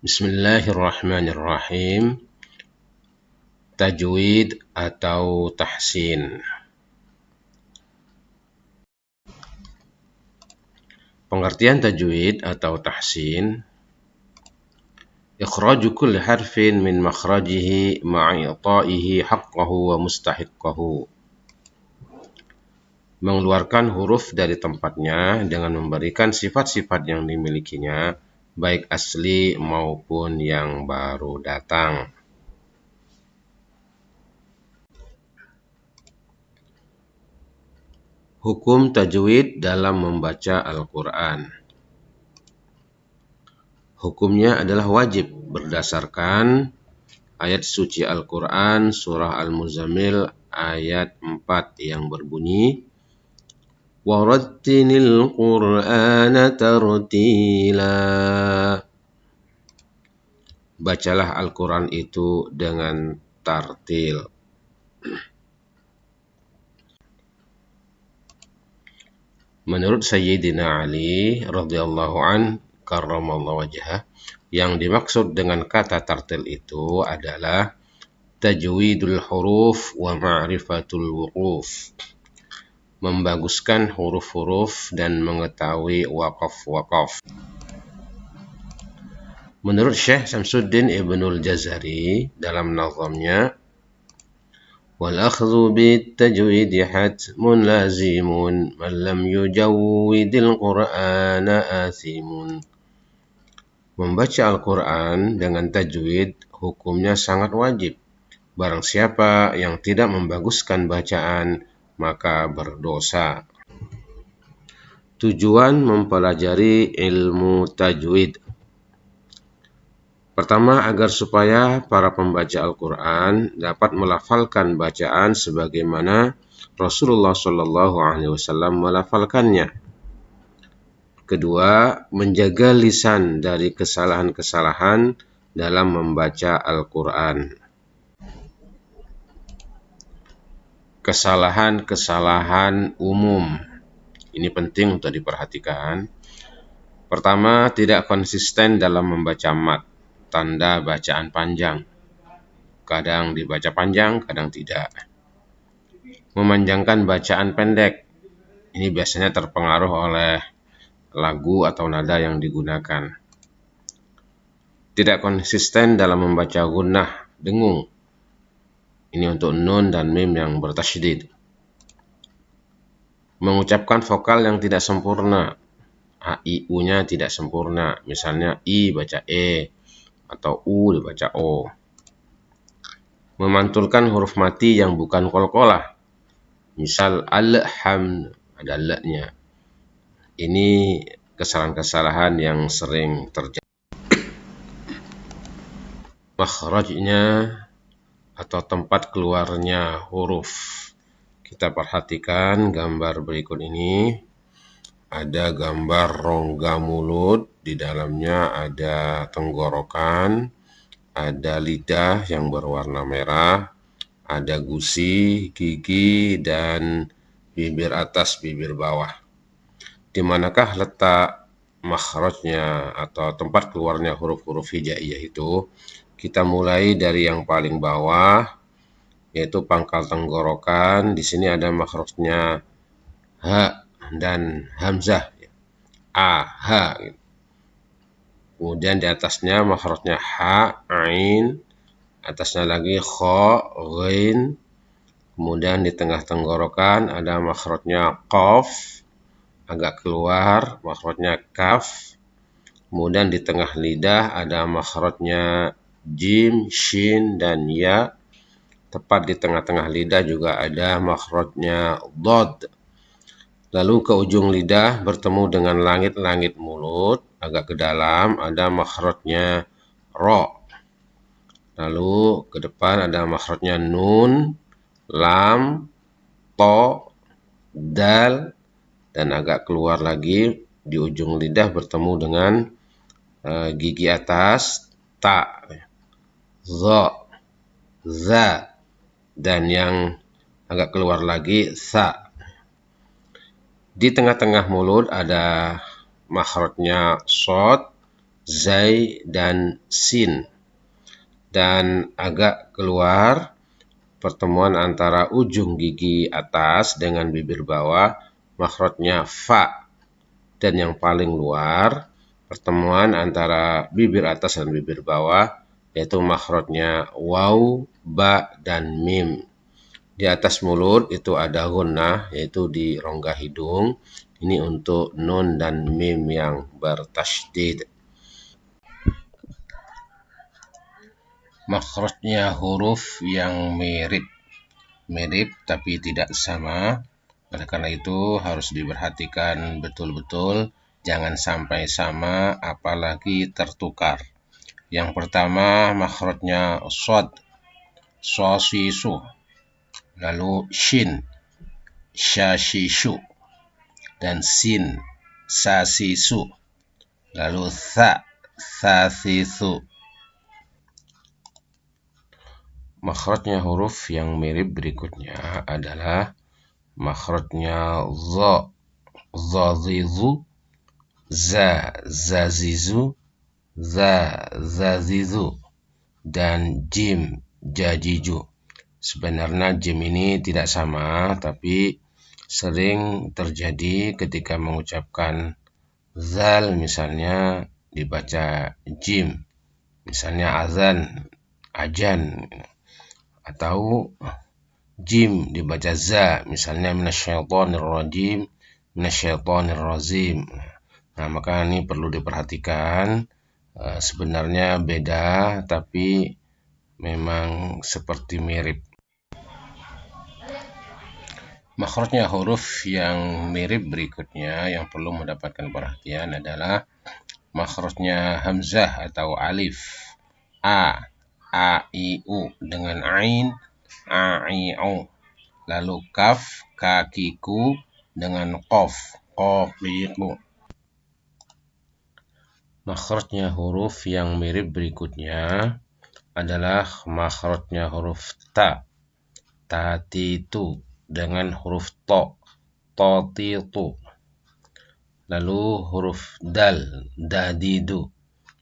Bismillahirrahmanirrahim. Tajwid atau tahsin. Pengertian tajwid atau tahsin: ikhraju kulli harfin min makhrajihi ma'i'ta'ihi haqqahu wa mustahiqqahu. Mengeluarkan huruf dari tempatnya dengan memberikan sifat-sifat yang dimilikinya, baik asli maupun yang baru datang. Hukum tajwid dalam membaca Al-Quran. Hukumnya adalah wajib berdasarkan ayat suci Al-Quran surah Al-Muzammil ayat 4 yang berbunyi, Warattilil Qur'ana tartila. Bacalah Al-Quran itu dengan tartil. Menurut Sayyidina Ali radhiyallahu an karramallahu wajhah, yang dimaksud dengan kata tartil itu adalah tajwidul huruf wa ma'rifatul wuquf, membaguskan huruf-huruf dan mengetahui waqaf-waqaf. Menurut Syekh Syamsuddin Ibnul Jazari dalam nazamnya, wal-akhdhu bit-tajwidi hatmun lazimun man lam yujawwidil qur'ana athimun. Membaca Al-Quran dengan tajwid hukumnya sangat wajib. Barang siapa yang tidak membaguskan bacaan, maka berdosa. Tujuan mempelajari ilmu tajwid: pertama, agar supaya para pembaca Al-Quran dapat melafalkan bacaan sebagaimana Rasulullah SAW melafalkannya. Kedua, menjaga lisan dari kesalahan-kesalahan dalam membaca Al-Quran. Kesalahan-kesalahan umum ini penting untuk diperhatikan. Pertama, tidak konsisten dalam membaca mat, tanda bacaan panjang. Kadang dibaca panjang, kadang tidak. Memanjangkan bacaan pendek. Ini biasanya terpengaruh oleh lagu atau nada yang digunakan. Tidak konsisten dalam membaca gunnah, dengung. Ini untuk nun dan mim yang bertasydid. Mengucapkan vokal yang tidak sempurna. A, I, U-nya tidak sempurna. Misalnya I baca E, atau U dibaca O. Memantulkan huruf mati yang bukan qalqalah. Misal alhamd, ada l-nya. Ini kesalahan-kesalahan yang sering terjadi. Makhrajnya atau tempat keluarnya huruf. Kita perhatikan gambar berikut ini. Ada gambar rongga mulut, di dalamnya ada tenggorokan, ada lidah yang berwarna merah, ada gusi, gigi, dan bibir atas, bibir bawah. Di manakah letak makhrajnya atau tempat keluarnya huruf-huruf hijaiyah itu? Kita mulai dari yang paling bawah, yaitu pangkal tenggorokan. Di sini ada makhrajnya ha dan hamzah, a, ha. Kemudian di atasnya makhrajnya ha, ain, atasnya lagi kha, ghain. Kemudian di tengah tenggorokan ada makhrajnya qaf, agak keluar, makhrajnya kaf. Kemudian di tengah lidah ada makhrajnya jim, shin, dan ya. Tepat di tengah-tengah lidah juga ada makhrajnya dhad. Lalu ke ujung lidah bertemu dengan langit-langit mulut, agak ke dalam ada makhrajnya ra. Lalu ke depan ada makhrajnya nun, lam, to, dal, dan agak keluar lagi di ujung lidah bertemu dengan gigi atas, ta, za, za, dan yang agak keluar lagi sa. Di tengah-tengah mulut ada makhrajnya shad, zai, dan sin. Dan agak keluar pertemuan antara ujung gigi atas dengan bibir bawah, makhrajnya fa. Dan yang paling luar, pertemuan antara bibir atas dan bibir bawah, yaitu makhrajnya waw, ba, dan mim. Di atas mulut itu ada gunnah, yaitu di rongga hidung. Ini untuk nun dan mim yang bertasydid. Makhrajnya huruf yang mirip tapi tidak sama. Oleh karena itu harus diperhatikan betul-betul, jangan sampai sama apalagi tertukar. Yang pertama makhrajnya shad, shasisu, lalu shin, shashishu, dan sin, sasisu, lalu tha, thasisu. Makhrajnya huruf yang mirip berikutnya adalah makhrajnya za, zazizu, za, zazizu, za, zazizu, dan jim, jajiju. Sebenarnya jim ini tidak sama, tapi sering terjadi ketika mengucapkan zal, misalnya dibaca jim, misalnya azan, ajan, atau jim dibaca za, misalnya minasyaitonir rajim, minasyaitonir razim. Nah, maka ini perlu diperhatikan. Sebenarnya beda, tapi memang seperti mirip. Makhrajnya huruf yang mirip berikutnya yang perlu mendapatkan perhatian adalah makhrajnya hamzah atau alif, a, i, u, dengan ain, a, i, u. Lalu kaf, kakiku, dengan qaf, qafiku. Makhrajnya huruf yang mirip berikutnya adalah makhrajnya huruf ta, tatitu, dengan huruf to, totitu. Lalu huruf dal, dadidu,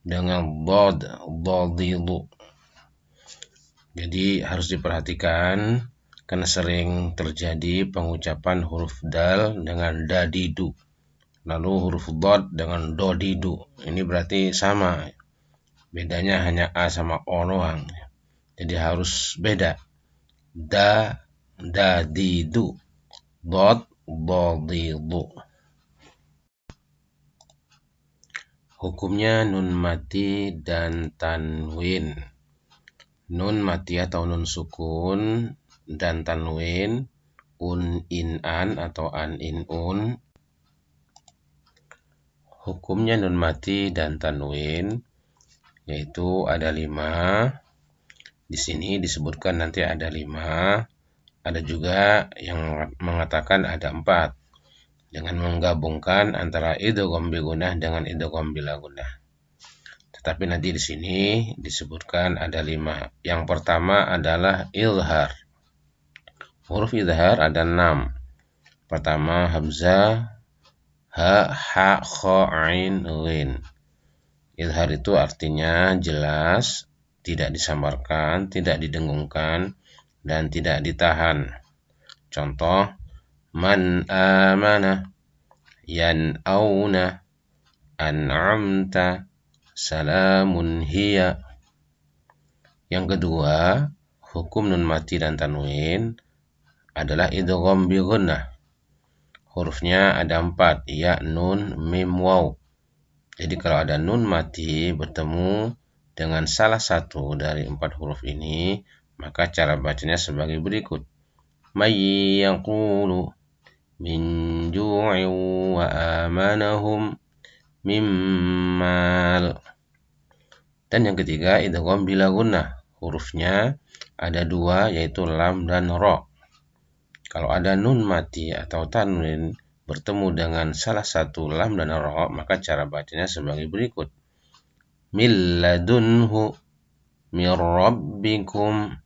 dengan dod, dodidu. Jadi harus diperhatikan karena sering terjadi pengucapan huruf dal dengan dadidu, lalu huruf dod dengan dodidu. Ini berarti sama, bedanya hanya a sama o doang. Jadi harus beda. Da, dadidu, dod, dodidu. Hukumnya nun mati dan tanwin. Nun mati atau nun sukun dan tanwin, un, in, an, atau an, in, un. Hukumnya nun mati dan tanwin yaitu ada 5. Di sini disebutkan nanti ada 5. Ada juga yang mengatakan ada 4. Dengan menggabungkan antara idgham bi gunnah dengan idgham bila gunnah. Tetapi nanti di sini disebutkan ada 5. Yang pertama adalah izhar. Huruf izhar ada 6. Pertama hamzah, ha, ha, kha, ain, ghin. Izhar itu artinya jelas, tidak disamarkan, tidak didengungkan, dan tidak ditahan. Contoh, man amana, yan'auna, an'amta, salamun hiya. Yang kedua, hukum nun mati dan tanwin adalah idgham bi gunnah. Hurufnya ada 4, ya, nun, mim, waw. Jadi kalau ada nun mati bertemu dengan salah satu dari 4 huruf ini, maka cara bacanya sebagai berikut. May yaqulu min ju'in wa amanahum mimmal. Dan yang ketiga idgham bila gunnah. Hurufnya ada 2, yaitu lam dan ra. Kalau ada nun mati atau tanwin bertemu dengan salah satu lam dan ra, maka cara bacanya sebagai berikut. Min ladunhu, min rabbikum,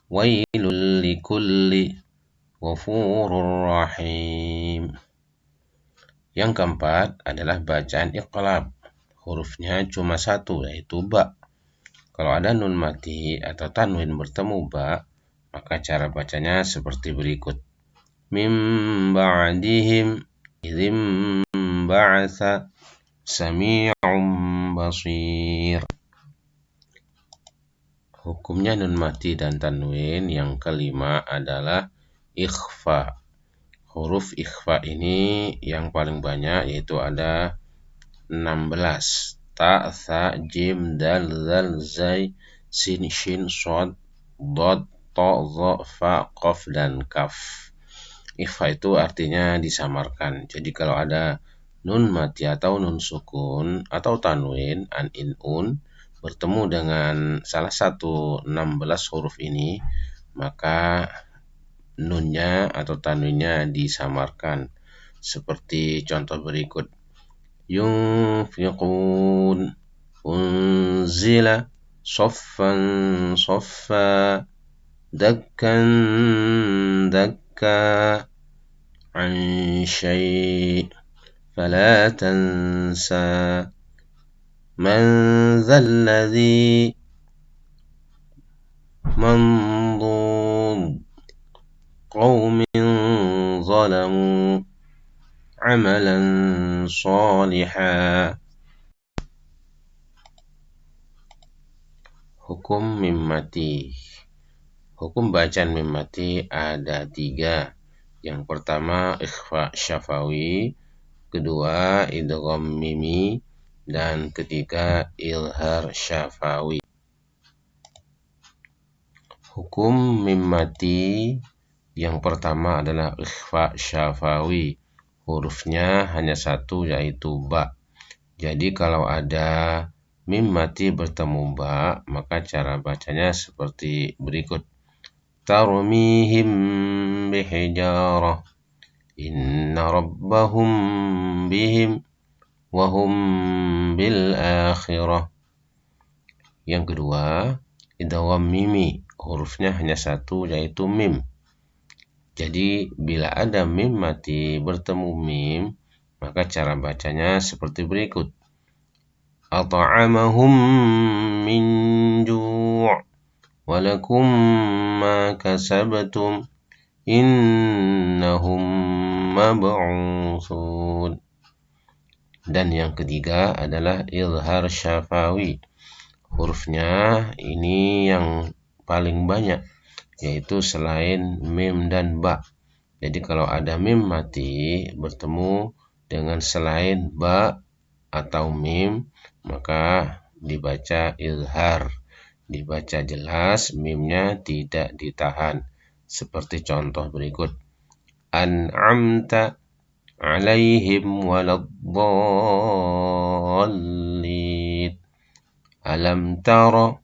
wailul likulli ghafurur rahim. Yang keempat adalah bacaan iqlab. hurufnya cuma satu, yaitu ba. Kalau ada nun mati atau tanwin bertemu ba, maka cara bacanya seperti berikut. Mim ba'dihim idzim ba'atsa sami'un basir. Hukumnya nun mati dan tanwin yang kelima adalah ikhfa. Huruf ikhfa ini yang paling banyak, yaitu ada 16. Ta, tha, jim, dal, zal, zai, sin, shin, shod, dod, to, zo, fa, qaf, dan kaf. Ikhfa itu artinya disamarkan. Jadi kalau ada nun mati atau nun sukun atau tanwin, an, in, un, bertemu dengan salah satu 16 huruf ini, maka nunnya atau tanwinnya disamarkan. Seperti contoh berikut. Yunfiqun, unzila, soffan, soffa, dakkan, dakka, an syai' fala tansa, man dzalladzi, mandud, qaumin zalamu, amalan shaliha. Hukum mim mati. Hukum bacaan mim mati ada 3. Yang pertama ikhfa syafawi, kedua idgham mimi, dan ketiga ilhar syafawi. Hukum mim mati yang pertama adalah ikhfa syafawi. Hurufnya hanya satu, yaitu ba. Jadi kalau ada mim mati bertemu ba, maka cara bacanya seperti berikut. Tarmihim bihijarah, inna rabbahum bihim wahum bil akhirah. Yang kedua, idgham mimi. Hurufnya hanya satu, yaitu mim. Jadi bila ada mim mati bertemu mim, maka cara bacanya seperti berikut. At'amahum min ju' walakum ma kasabtum innahum mab'utsun. Dan yang ketiga adalah ilhar syafawi. Hurufnya ini yang paling banyak, yaitu selain mim dan ba. Jadi kalau ada mim mati bertemu dengan selain ba atau mim, maka dibaca ilhar, dibaca jelas, mimnya tidak ditahan. Seperti contoh berikut. An'amta alaihim waladdallin. Alam tara,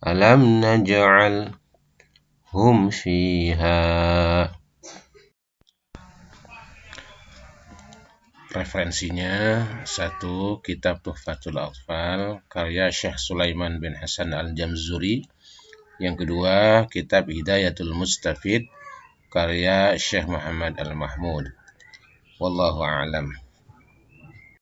alam naj'al hum fiha. Referensinya: 1. Kitab Tuhfatul Atfal karya Syekh Sulaiman bin Hasan Al-Jamzuri. Yang kedua, kitab Hidayatul Mustafid karya Syekh Muhammad Al-Mahmud. Wallahu a'lam.